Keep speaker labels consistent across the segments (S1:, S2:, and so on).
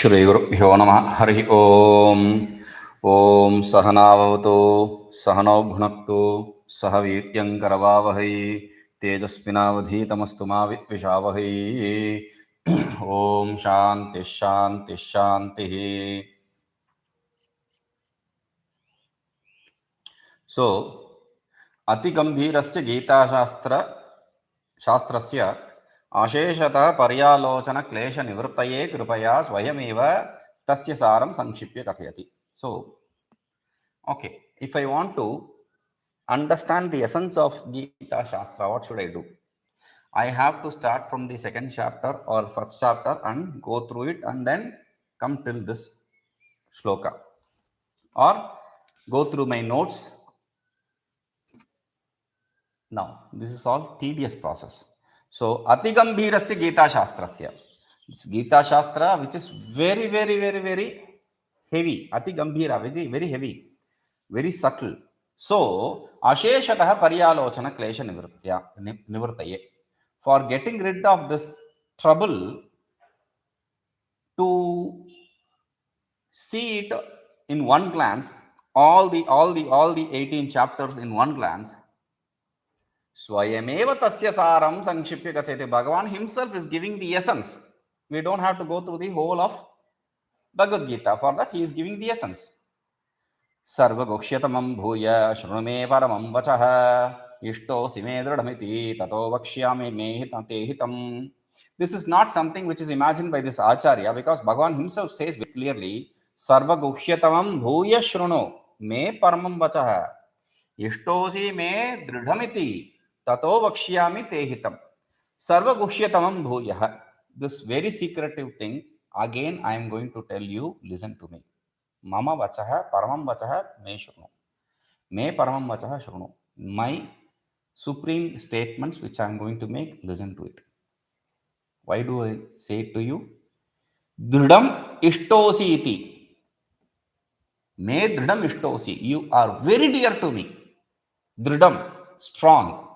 S1: श्रीगुरुभ्यो नमः। हरि ओम्। ओम सहनाववतु सहनौ भुनक्तु सह वीर्यङ्करवावहै तेजस्विनावधीतमस्तु मा विद्विषावहै। ओम शांति शांति शांति। सो अति गंभीरस्य गीताशास्त्रस्य अशेषतः पर्यालोचन क्लेश निवृत्तये कृपया स्वयमेव तस्य सारं संक्षिप्य कथयति. So okay, if I want to understand the essence of Gita Shastra, what should I do? I have to start from the second chapter or first chapter and go through it and then come till this shloka, or go through my notes. Now this is all tedious process. So Ati Gambhirasya Gita Shastrasya, this Gita Shastra which is very heavy, Ati Gambhira, very heavy, very subtle. So Asheshatah Paryalochana Klesha Nivrittaye, for getting rid of this trouble, to see it in one glance, all the 18 chapters in one glance. Swayameva tasya saram sankshipya kathayate. Bhagavan himself is giving the essence. We don't have to go through the whole of Bhagavad Gita. For that he is giving the essence. सर्वगुह्यतमं भूय शृणु मे परमं वचः इष्टोऽसि मे दृढमिति ततो वक्ष्यामि मे ते हितम्. This is not something which is imagined by this Acharya, because Bhagavan himself says very clearly, सर्वगुह्यतमं भूय शृणु मे परमं वचः इष्टोऽसि मे दृढमिति ततो वक्ष्यामि ते हितम्. सर्वगुह्यतमं भूयः, this very secretive thing, again I am going to tell you, listen to me. Mama vachah paramam vachah me shruno. Me paramam vachah shruno. My supreme statements which I am going to make, listen to it. Why do I say it to you? Dridam ishtosi iti. Me dridam ishtosi. You are very dear to me. Dridam, strong.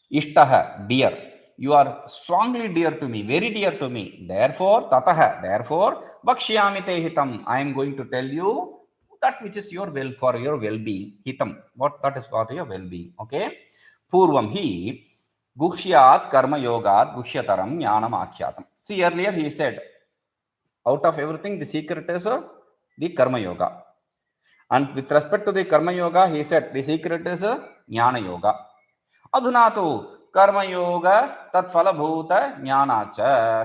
S1: Ishtaha, dear. You are strongly dear to me, very dear to me. Therefore, tataha, therefore, vakshyami te hitam. I am going to tell you that which is your will, for your well-being. Hitam, what that is for your well-being. Okay. Purvam hi guhyat karma yogat gushyataram jnanam akyatam. See, earlier he said, out of everything, the secret is the karma yoga. And with respect to the karma yoga, he said the secret is jnana yoga. अधुना तो कर्मयोग तत्फलभूत ज्ञानाच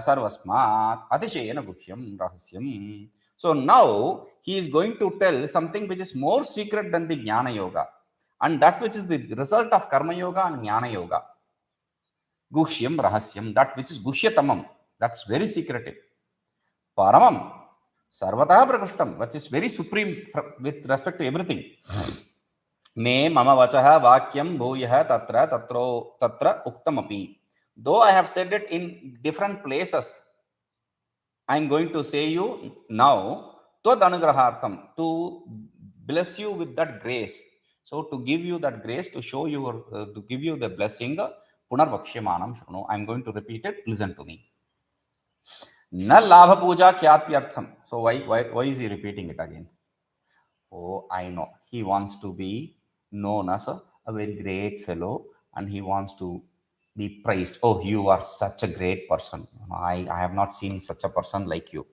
S1: सर्वस्मात् अतिशयेन गुह्यं रहस्यम्. So now he is going to tell something which is more secret than the jnana yoga, and that which is the result of karma yoga and jnana yoga. Guhyam rahasyam, that which is guhyatamam, that's very secretive. Paramam sarvatah prakrushtam, which is very supreme with respect to everything. मे मम वचः वाक्यं भूयः तत्र तत्रो तत्र उक्तमपि. Though I have said it in different places, I am going to say you now twad anugrahartham, to bless you with that grace. So to give you that grace, to show you to give you the blessing, punarvakshyamaanam shruno. I am going to repeat it, listen to me. Na labha puja kyatyartham. So why is he repeating it again? Oh, I know, he wants to be known as a very great fellow, and he wants to be praised. Oh, you are such a great person. I have not seen such a person like you.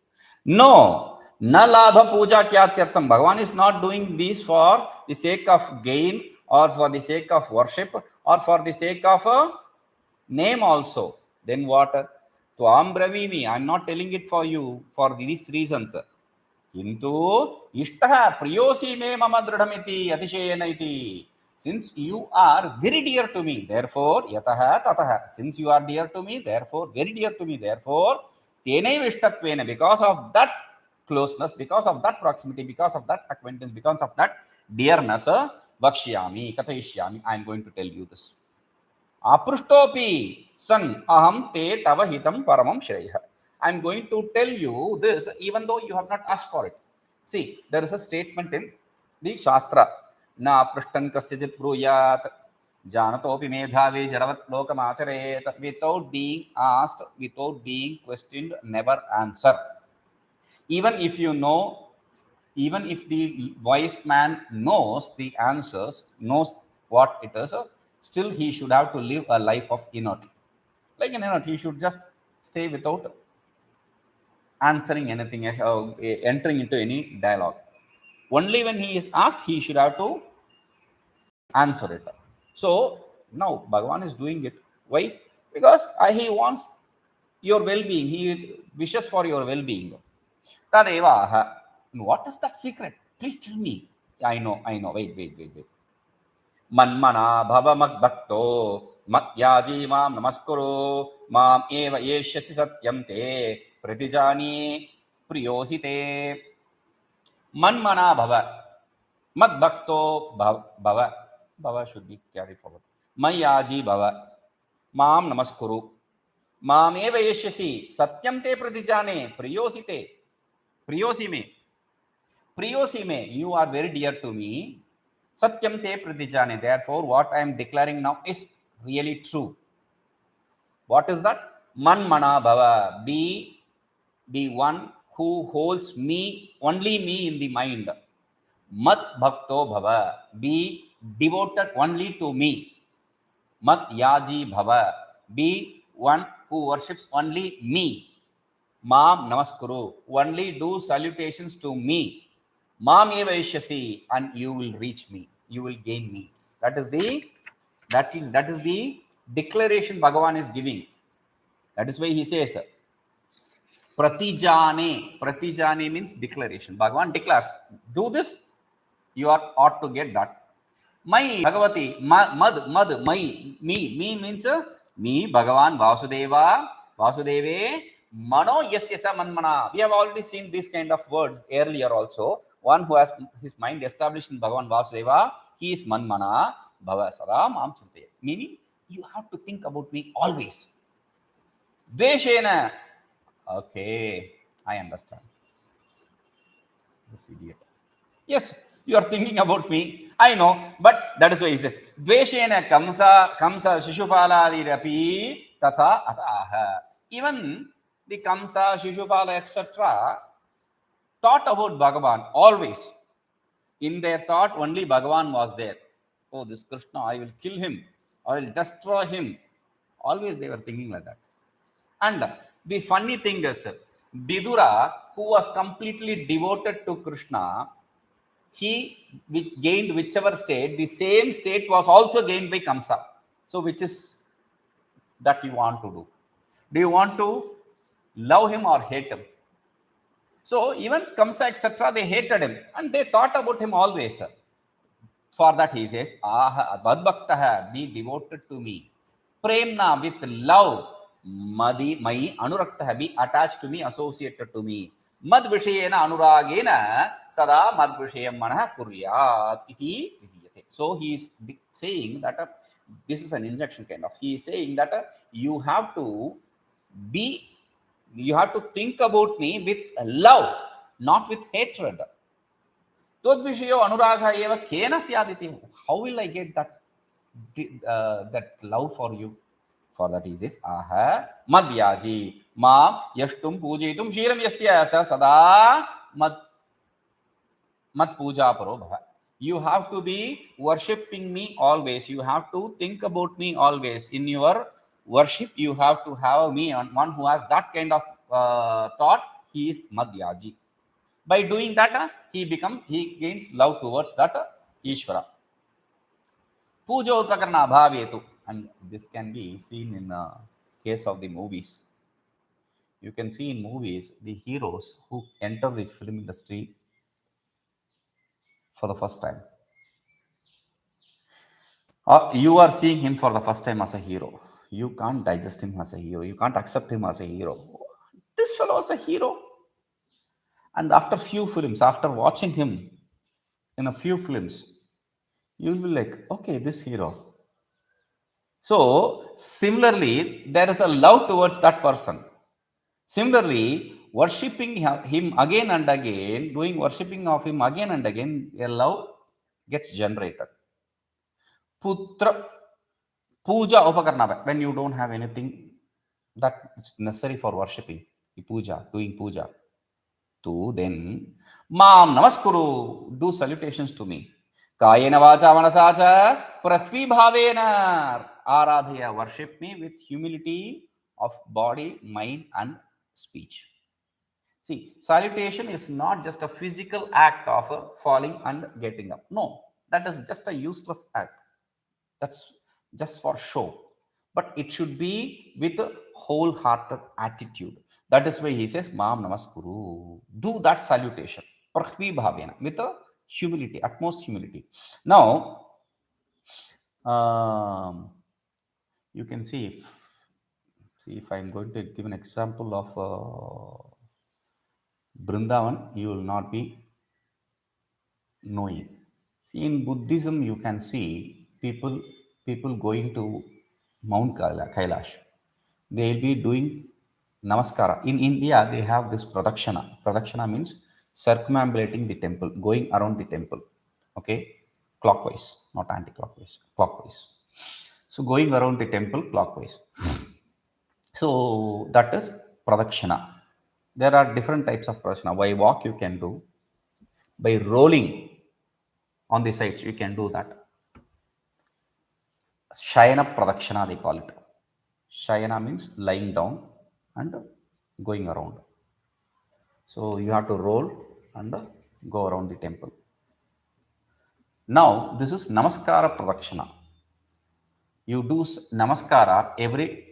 S1: No, na labha puja kyatyartham. Bhagavan is not doing this for the sake of gain, or for the sake of worship, or for the sake of a name also. Then what? Tvam bravimi, I am not telling it for you for these reasons. किंतु इष्टः प्रियोसी मे मम दृढ़मिति अतिशयेन इति. Since you are very dear to me, therefore यतः ततः, since you are dear to me, therefore very dear to me, therefore तेनैव इष्टत्वेन, because of that closeness, because of that proximity, because of that acquaintance, because of that dearness, वक्ष्यामि कथयिष्यामि, I am going to tell you this. अपृष्टोपि सन् अहं ते तव हितं परमं श्रेयः. I am going to tell you this even though you have not asked for it. See, there is a statement in the Shastra, na prishtan kasyajit bruyat janatopi medhavi jadavat lokam acharet, without being asked, without being questioned, never answer. Even if you know, even if the wise man knows the answers, knows what it is, still he should have to live a life of inert. Like an inert, he should just stay without answering anything, entering into any dialogue. Only when he is asked, he should have to answer it. So now Bhagavan is doing it. Why? Because he wants your well-being. He wishes for your well-being. Tadeva. What is that secret? Please tell me. I know. Wait. Manmana bhava bhakto matyaji mam namaskuru mam eva yeshyasi satyam te pratijani priyosite. Manmana bhava mad bhakto bhava should be carried forward. Mayaji bhava mam namaskuru mam eva yeshyasi satyam te pratijane priyosite. Priyosime, you are very dear to me. Satyam te pratijane. Therefore, what I am declaring now is really true. What is that? Manmana bhava. Be the one who holds me, only me in the mind. Mat bhakto bhava. Be devoted only to me. Mat yaji bhava. Be one who worships only me. Mam namaskuru. Only do salutations to me. Mam eva ishyasi, and you will reach me. You will gain me. That is the declaration Bhagavan is giving. That is why he says pratijane. Pratijane means declaration. Bhagavan declares, do this, you ought to get that. My Bhagavati, mad, my, me means me, Bhagavan, Vasudeve, Mano yasyasa manmana. We have already seen these kind of words earlier also. One who has his mind established in Bhagavan Vasudeva, he is manmana, bhava sada mam chintaya. Meaning, you have to think about me always. Dveshena. Okay, I understand. This idiot. Yes, you are thinking about me. I know, but that is why he says, Dveshena kamsa shishupaladi tatha ataha. Even the Kamsa, Shishupala, etc. thought about Bhagavan always. In their thought, only Bhagavan was there. Oh, this Krishna, I will kill him. I will destroy him. Always they were thinking like that. And the funny thing is, Vidura, who was completely devoted to Krishna, he gained whichever state, the same state was also gained by Kamsa. So, which is that you want to do? Do you want to love him or hate him? So even Kamsa, etc., they hated him and they thought about him always. For that he says, Badbhaktaha, be devoted to me. Premna, with love. Madi, mai anuraktaha, be attached to me, associated to me. Mad vishayena anuragena sada mad vishayam manaha kuryat iti vidiyate. So he is saying that this is an injection kind of. He is saying that you have to think about me with love, not with hatred. Todvishayo anuraga eva kena syaditi. How will I get that love for you? For that he says, aha madhyaji ma yashtum pujitum shiram yasya sa sada mad puja paro bhava. You have to be worshipping me always. You have to think about me always. In your worship, you have to have me, on one who has that kind of thought. He is madhyaji. By doing that, he gains love towards that Ishvara. Puja upakarna bhavetu. And this can be seen in the case of the movies. You can see in movies the heroes who enter the film industry for the first time. You are seeing him for the first time as a hero. You can't digest him as a hero. You can't accept him as a hero. This fellow is a hero. And after few films, after watching him in a few films, you will be like, okay, this hero. So, similarly, there is a love towards that person. Similarly, worshipping him again and again, doing worshipping of him again and again, a love gets generated. Putra puja upakarna, when you don't have anything that is necessary for worshipping, puja, doing puja. Tu then Mam Namaskuru, do salutations to me. Kayena vacha manasacha prahvi bhavena aradhya, worship me with humility of body, mind and speech. See, salutation is not just a physical act of falling and getting up. No, that is just a useless act. That's just for show. But it should be with a wholehearted attitude. That is why he says, Mam Namaskuru. Do that salutation. Prahvi bhavena. With a humility, utmost humility. Now, you can see if I'm going to give an example of Brindavan, you will not be knowing. See, in Buddhism, you can see people going to Mount Kailash. They will be doing namaskara. In India, they have this pradakshana. Pradakshana means circumambulating the temple, going around the temple. Okay, clockwise, not anti-clockwise, clockwise. So going around the temple clockwise. So that is pradakshana. There are different types of pradakshana. By walk you can do. By rolling on the sides you can do that. Shayana pradakshana they call it. Shayana means lying down and going around. So you have to roll and go around the temple. Now this is namaskara pradakshana. You do namaskara every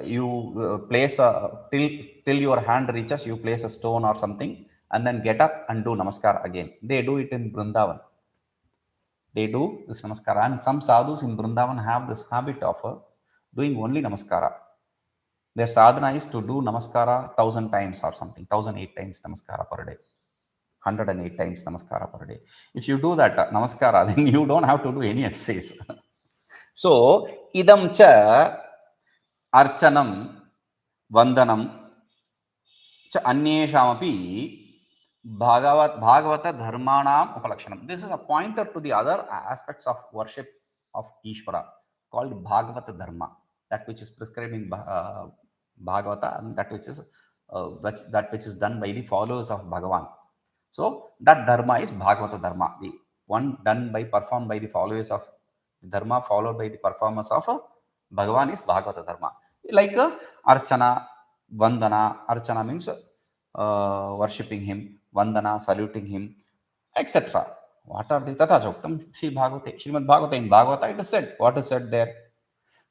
S1: you place a till your hand reaches, you place a stone or something and then get up and do namaskar again. They do it in Vrindavan. They do this namaskara, and some sadhus in Vrindavan have this habit of doing only namaskara. Their sadhana is to do namaskara 1,000 times or something, 1,008 times namaskara per day, 108 times namaskara per day. If you do that namaskara, then you don't have to do any exercise. So, idam cha archanam vandanam cha anyeshamapi Bhagavata Dharmanam Upalakshanam. This is a pointer to the other aspects of worship of Ishvara called Bhagavata Dharma, that which is prescribed in Bhagavata and that which is done by the followers of Bhagavan. So that Dharma is Bhagavata Dharma, the one performed by the followers of the Dharma, followed by the performers of Bhagavan is Bhagavata Dharma. Like Archana, Vandana. Archana means worshipping him, Vandana, saluting him, etc. What are the Tata Choktam? Srimad Bhagavata. In Bhagavata it is said. What is said there?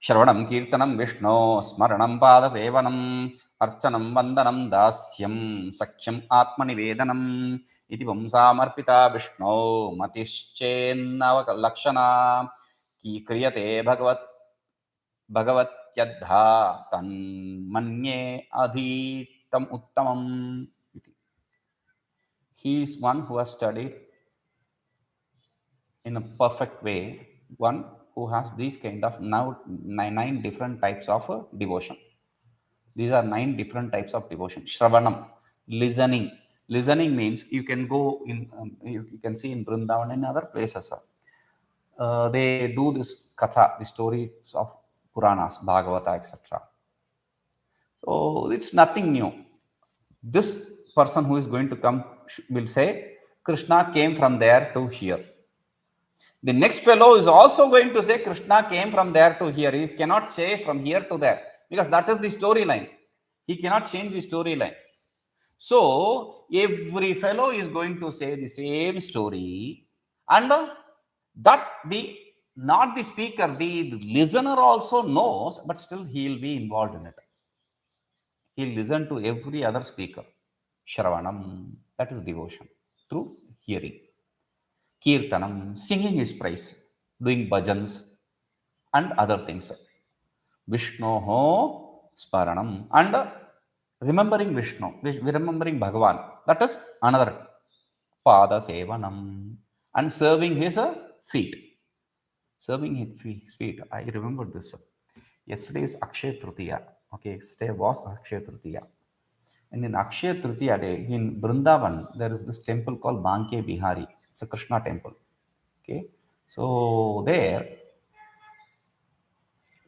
S1: Shravanam Kirtanam Vishnu, Smaranam Pada Sevanam, Archanam Vandanam Dasyam, Saksham Atmani Vedanam, Iti Vamsamarpita Vishnu, Matishchenava Lakshana, Ki Kriyate Bhagvat Yadha, Tan Manye Adhitam Uttamam. He is one who has studied in a perfect way, one who has these kind of nine different types of devotion. These are 9 different types of devotion. Shravanam, listening. Listening means you can go in, you can see in Vrindavan and other places. They do this katha, the stories of Puranas, Bhagavata, etc. So it's nothing new. This person who is going to come will say, Krishna came from there to here. The next fellow is also going to say, Krishna came from there to here. He cannot say from here to there because that is the storyline. He cannot change the storyline. So every fellow is going to say the same story, and that not the speaker, the listener also knows, but still he will be involved in it. He'll listen to every other speaker. Shravanam, that is devotion through hearing. Kirtanam, singing his praise, doing bhajans and other things. Vishnoho Sparanam, and remembering Vishnu, remembering Bhagavan. That is another. Pada Sevanam, and serving his feet. Serving his feet. I remember this. Yesterday is Akshaya Tritiya. Okay, yesterday was Akshaya Tritiya. And in Akshaya Tritiya day, in Vrindavan, there is this temple called Banke Bihari. It's a Krishna temple. Okay, so there,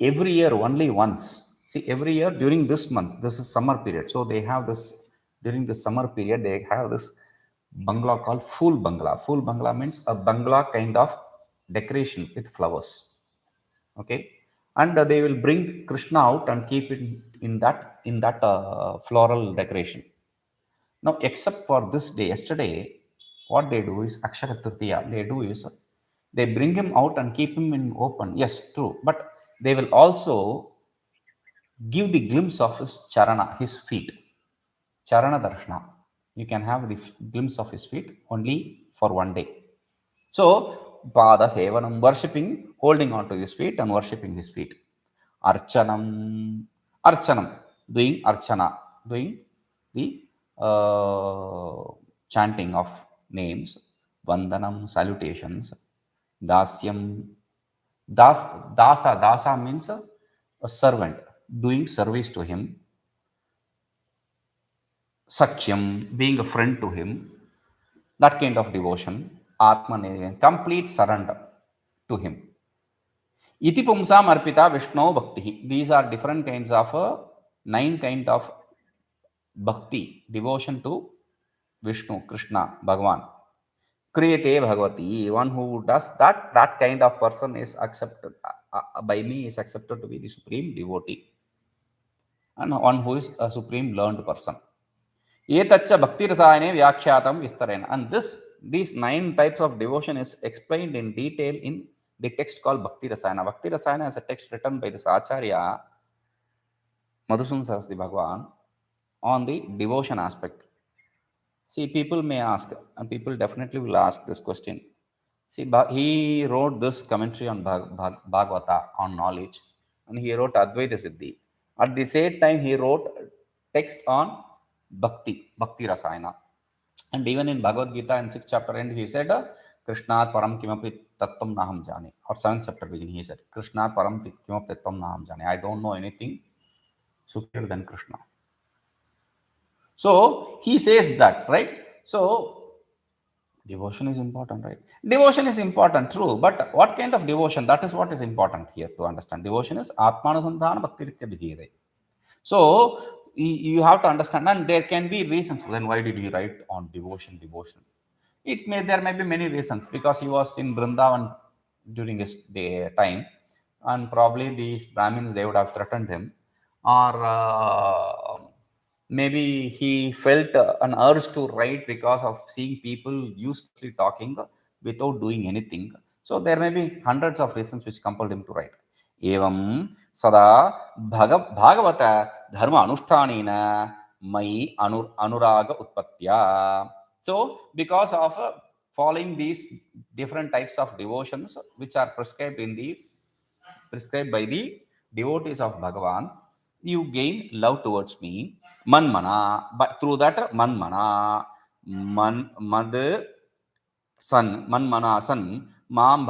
S1: every year only once. See, every year during this month, this is summer period. So they have this During the summer period, they have this bangla called Fool Bangla. Fool Bangla means a bangla kind of decoration with flowers. Okay, and they will bring Krishna out and keep it in that floral decoration. Now, except for this day, yesterday, what they do is Akshaya Tritiya. They do is they bring him out and keep him in open. Yes, true, but they will also give the glimpse of his charana, his feet, charana darshana. You can have the glimpse of his feet only for one day. So, Pada Sevanam, worshipping, holding on to his feet and worshipping his feet. Archanam, Archanam, doing Archana, doing the chanting of names, Vandanam, salutations, Dasyam, Dasa means a servant, doing service to him, Sakyam, being a friend to him, that kind of devotion, Atman, complete surrender to him. Iti pumsam arpita Vishnu bhakti. These are different kinds of 9 kind of bhakti, devotion to Vishnu, Krishna, Bhagwan. Kriyate Bhagavati. One who does that kind of person is accepted by me, is accepted to be the supreme devotee, and one who is a supreme learned person. Etacha bhakti rasayane vyakhyātam vistarena. And these 9 types of devotion is explained in detail in the text called Bhakti Rasayana. Bhakti Rasayana is a text written by this Acharya, Madhusudan Saraswati Bhagwan, on the devotion aspect. See, people may ask, and people definitely will ask this question. See, he wrote this commentary on Bhagavata, on knowledge, and he wrote Advaita Siddhi. At the same time, he wrote text on Bhakti Rasayana. And even in Bhagavad Gita in 6th chapter end, he said, Krishnat param kimapi tattvam naham jane. Or 7th chapter beginning, he said, Krishnat param kimapi tattvam naham jane. I don't know anything superior than Krishna. So, he says that, right? So, devotion is important, right? Devotion is important, true. But what kind of devotion? That is what is important here to understand. Devotion is Atmanusandhana Bhakti Ritya Vidhiyate. So, you have to understand, and there can be reasons. Then why did he write on devotion? There may be many reasons, because he was in Vrindavan during his time, and probably these Brahmins, they would have threatened him, or maybe he felt an urge to write because of seeing people uselessly talking without doing anything. So there may be hundreds of reasons which compelled him to write. Evam sada bhagavata dharma anushthanena mai anuraga utpatya. So because of following these different types of devotions which are prescribed by the devotees of Bhagavan, you gain love towards me. Manmana, but through that manmana, manmana san, mam